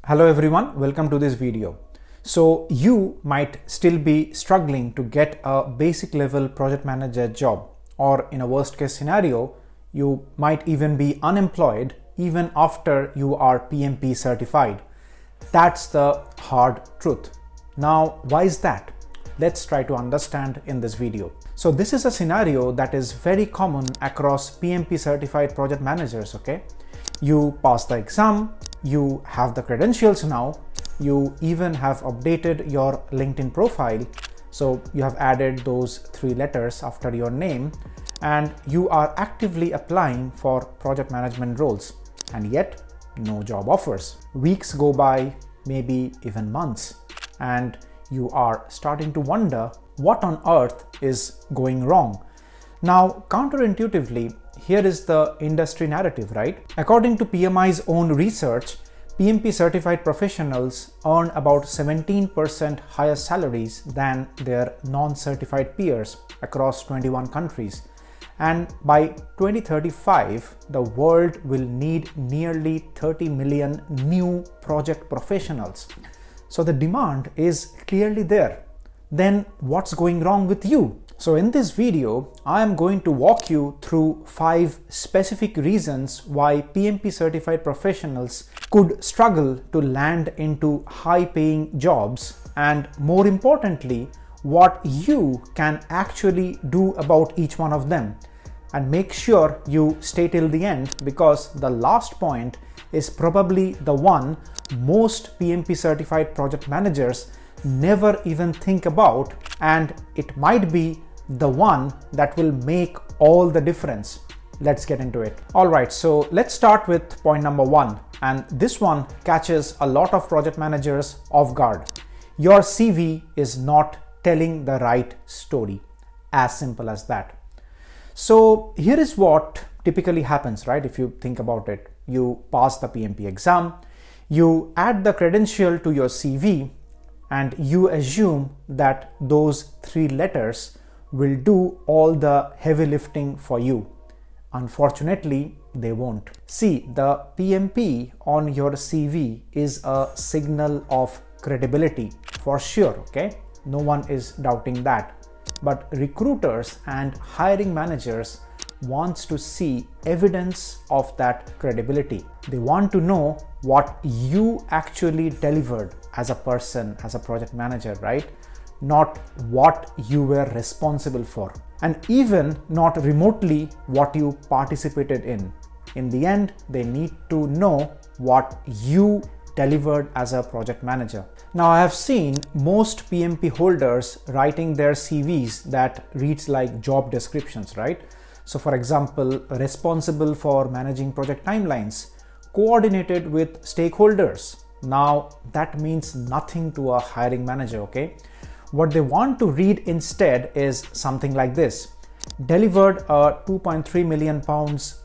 Hello everyone, welcome to this video. So you might still be struggling to get a basic level project manager job, or in a worst case scenario, you might even be unemployed even after you are PMP certified. That's the hard truth. Now, why is that? Let's try to understand in this video. So this is a scenario that is very common across PMP certified project managers, okay? You pass the exam, you have the credentials now, you even have updated your LinkedIn profile. So you have added those 3 letters after your name and you are actively applying for project management roles, and yet no job offers. Weeks go by, maybe even months, and you are starting to wonder what on earth is going wrong. Now, counterintuitively, here is the industry narrative, right? According to PMI's own research, PMP certified professionals earn about 17% higher salaries than their non-certified peers across 21 countries. And by 2035, the world will need nearly 30 million new project professionals. So the demand is clearly there. Then what's going wrong with you? So in this video, I am going to walk you through 5 specific reasons why PMP certified professionals could struggle to land into high-paying jobs, and more importantly, what you can actually do about each one of them. And make sure you stay till the end, because the last point is probably the one most PMP certified project managers never even think about, and it might be the one that will make all the difference. Let's get into it. All right, so let's start with point number 1, and this one catches a lot of project managers off guard. Your CV is not telling the right story. As simple as that. So here is what typically happens, right? If you think about it, you pass the PMP exam, you add the credential to your CV, and you assume that those 3 letters will do all the heavy lifting for you. Unfortunately, they won't. See, the PMP on your CV is a signal of credibility for sure, okay? No one is doubting that. But recruiters and hiring managers wants to see evidence of that credibility. They want to know what you actually delivered as a person, as a project manager, right? Not what you were responsible for, and even not remotely what you participated in. In the end, they need to know what you delivered as a project manager. Now, I have seen most PMP holders writing their CVs that reads like job descriptions, right? So for example, responsible for managing project timelines, coordinated with stakeholders. Now, that means nothing to a hiring manager, okay? What they want to read instead is something like this: delivered a £2.3 million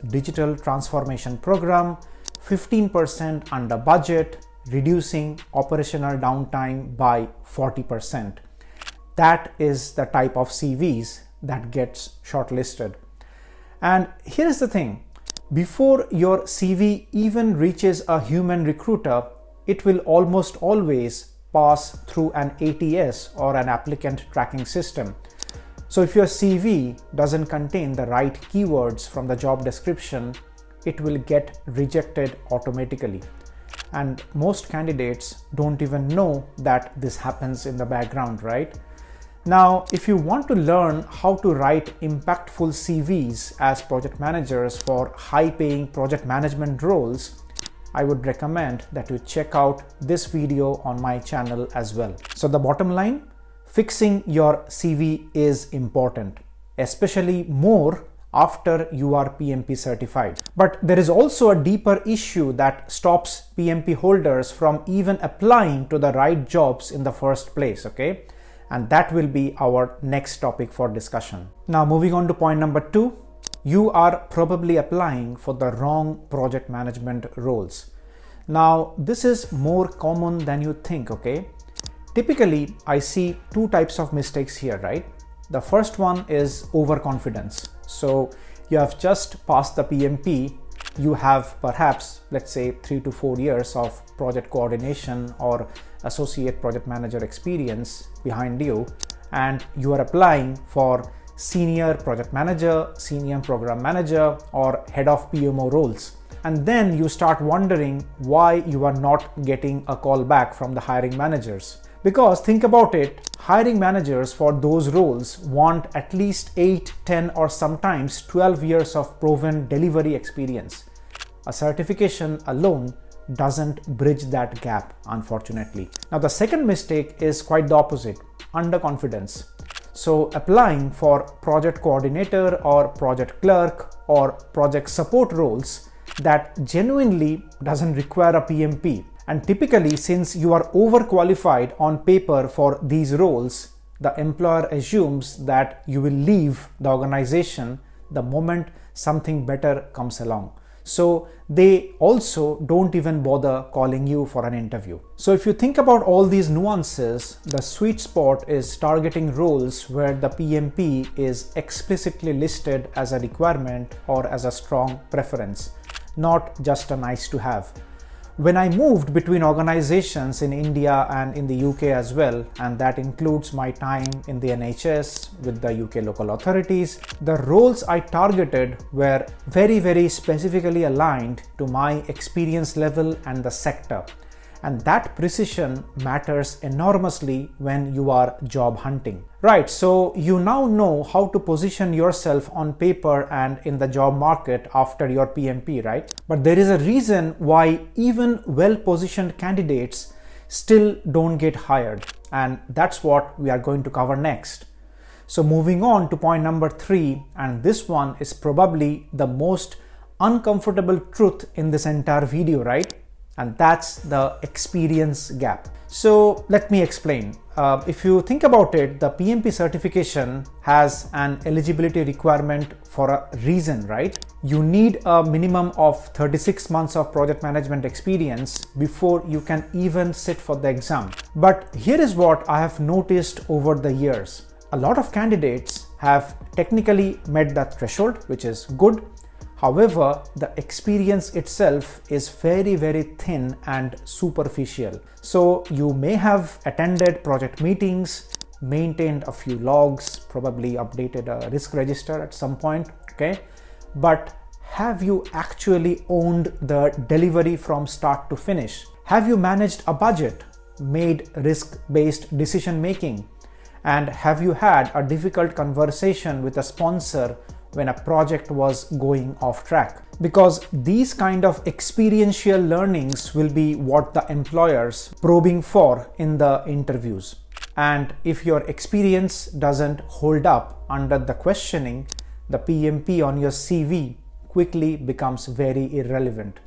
digital transformation program, 15% under budget, reducing operational downtime by 40%. That is the type of CVs that gets shortlisted. And here's the thing: before your CV even reaches a human recruiter, it will almost always pass through an ATS or an applicant tracking system. So if your CV doesn't contain the right keywords from the job description, it will get rejected automatically. And most candidates don't even know that this happens in the background, right? Now, if you want to learn how to write impactful CVs as project managers for high-paying project management roles, I would recommend that you check out this video on my channel as well. So the bottom line, fixing your CV is important, especially more after you are PMP certified. But there is also a deeper issue that stops PMP holders from even applying to the right jobs in the first place, okay? And that will be our next topic for discussion. Now, moving on to point number 2, you are probably applying for the wrong project management roles. Now, this is more common than you think, okay? Typically, I see 2 types of mistakes here, right? The first one is overconfidence. So you have just passed the PMP you have perhaps, let's say, 3 to 4 years of project coordination or associate project manager experience behind you, and you are applying for senior project manager, senior program manager, or head of PMO roles. And then you start wondering why you are not getting a call back from the hiring managers. Because think about it, hiring managers for those roles want at least 8, 10, or sometimes 12 years of proven delivery experience. A certification alone doesn't bridge that gap, unfortunately. Now, the second mistake is quite the opposite, underconfidence. So applying for project coordinator or project clerk or project support roles that genuinely doesn't require a PMP. And typically, since you are overqualified on paper for these roles, the employer assumes that you will leave the organization the moment something better comes along. So they also don't even bother calling you for an interview. So if you think about all these nuances, the sweet spot is targeting roles where the PMP is explicitly listed as a requirement or as a strong preference, not just a nice to have. When I moved between organizations in India and in the UK as well, and that includes my time in the NHS with the UK local authorities, the roles I targeted were very specifically aligned to my experience level and the sector. And that precision matters enormously when you are job hunting. Right, so you now know how to position yourself on paper and in the job market after your PMP, right? But there is a reason why even well-positioned candidates still don't get hired. And that's what we are going to cover next. So moving on to point number 3, and this one is probably the most uncomfortable truth in this entire video, right? And that's the experience gap. So let me explain. If you think about it, the PMP certification has an eligibility requirement for a reason, right? You need a minimum of 36 months of project management experience before you can even sit for the exam. But here is what I have noticed over the years. A lot of candidates have technically met that threshold, which is good. However, the experience itself is very thin and superficial. So you may have attended project meetings, maintained a few logs, probably updated a risk register at some point, okay? But have you actually owned the delivery from start to finish? Have you managed a budget, made risk-based decision making? And have you had a difficult conversation with a sponsor when a project was going off track? Because these kind of experiential learnings will be what the employers probing for in the interviews. And if your experience doesn't hold up under the questioning, the PMP on your CV quickly becomes very irrelevant.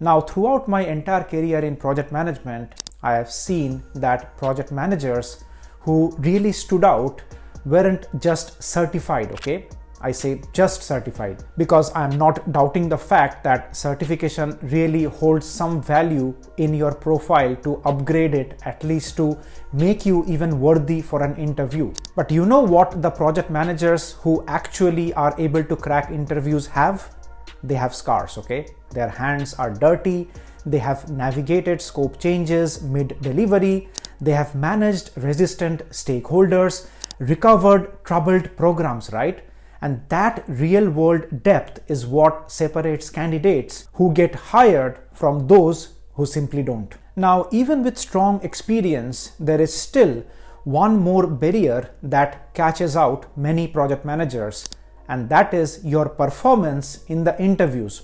Now, throughout my entire career in project management, I have seen that project managers who really stood out weren't just certified, okay? I say just certified because I'm not doubting the fact that certification really holds some value in your profile to upgrade it, at least to make you even worthy for an interview. But you know what the project managers who actually are able to crack interviews have? They have scars, okay? Their hands are dirty. They have navigated scope changes mid-delivery. They have managed resistant stakeholders, recovered troubled programs, right? And that real world depth is what separates candidates who get hired from those who simply don't. Now, even with strong experience, there is still one more barrier that catches out many project managers, and that is your performance in the interviews.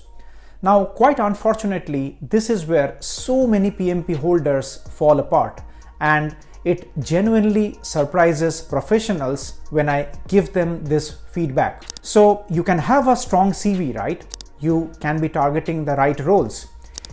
Now, quite unfortunately, this is where so many PMP holders fall apart, and it genuinely surprises professionals when I give them this feedback. So you can have a strong CV, right? You can be targeting the right roles.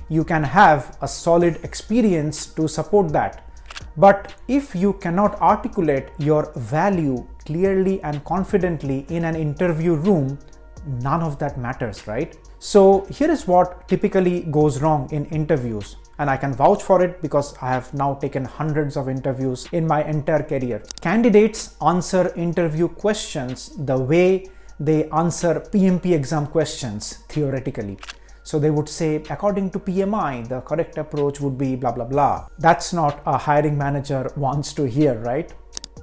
You can have a solid experience to support that. But if you cannot articulate your value clearly and confidently in an interview room, none of that matters, right? So here is what typically goes wrong in interviews. And I can vouch for it because I have now taken hundreds of interviews in my entire career. Candidates answer interview questions the way they answer PMP exam questions theoretically. So they would say, according to PMI, the correct approach would be blah, blah, blah. That's not a hiring manager wants to hear, right?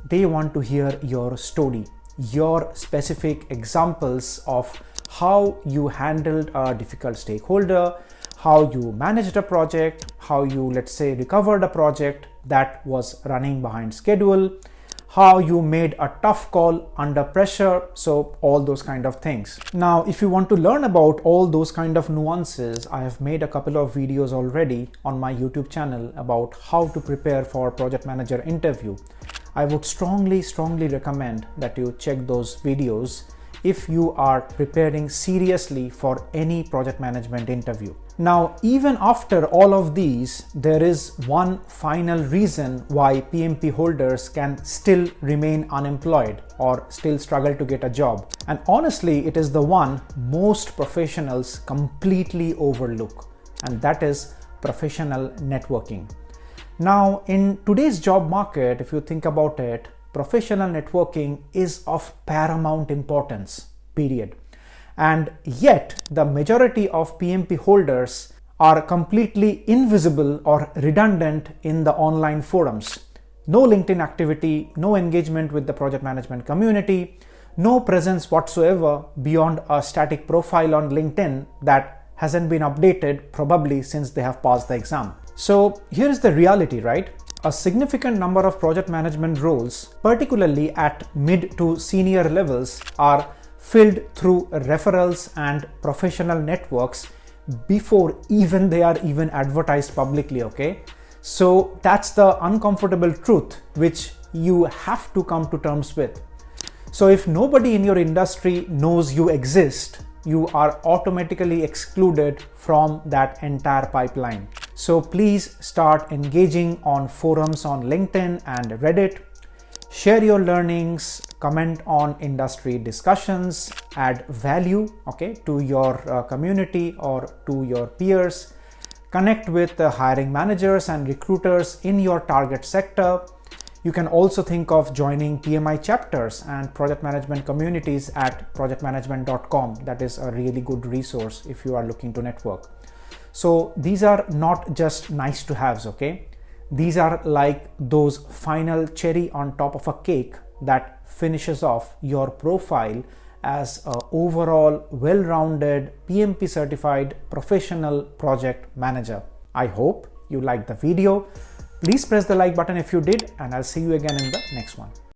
They want to hear your story, your specific examples of how you handled a difficult stakeholder, how you managed a project, how you, let's say, recovered a project that was running behind schedule, how you made a tough call under pressure, so all those kind of things. Now, if you want to learn about all those kind of nuances, I have made a couple of videos already on my YouTube channel about how to prepare for project manager interview. I would strongly recommend that you check those videos if you are preparing seriously for any project management interview. Now, even after all of these, there is one final reason why PMP holders can still remain unemployed or still struggle to get a job. And honestly, it is the one most professionals completely overlook, and that is professional networking. Now, in today's job market, if you think about it, professional networking is of paramount importance, period. And yet, the majority of PMP holders are completely invisible or redundant in the online forums. No LinkedIn activity, no engagement with the project management community, no presence whatsoever beyond a static profile on LinkedIn that hasn't been updated probably since they have passed the exam. So here is the reality, right? A significant number of project management roles, particularly at mid to senior levels, are filled through referrals and professional networks before even they are even advertised publicly, okay? So that's the uncomfortable truth which you have to come to terms with. So if nobody in your industry knows you exist, you are automatically excluded from that entire pipeline. So please start engaging on forums on LinkedIn and Reddit. Share your learnings, comment on industry discussions, add value, okay, to your community or to your peers. Connect with the hiring managers and recruiters in your target sector. You can also think of joining PMI chapters and project management communities at projectmanagement.com. That is a really good resource if you are looking to network. So these are not just nice to haves, okay? These are like those final cherry on top of a cake that finishes off your profile as an overall well-rounded PMP certified professional project manager. I hope you liked the video. Please press the like button if you did, and I'll see you again in the next one.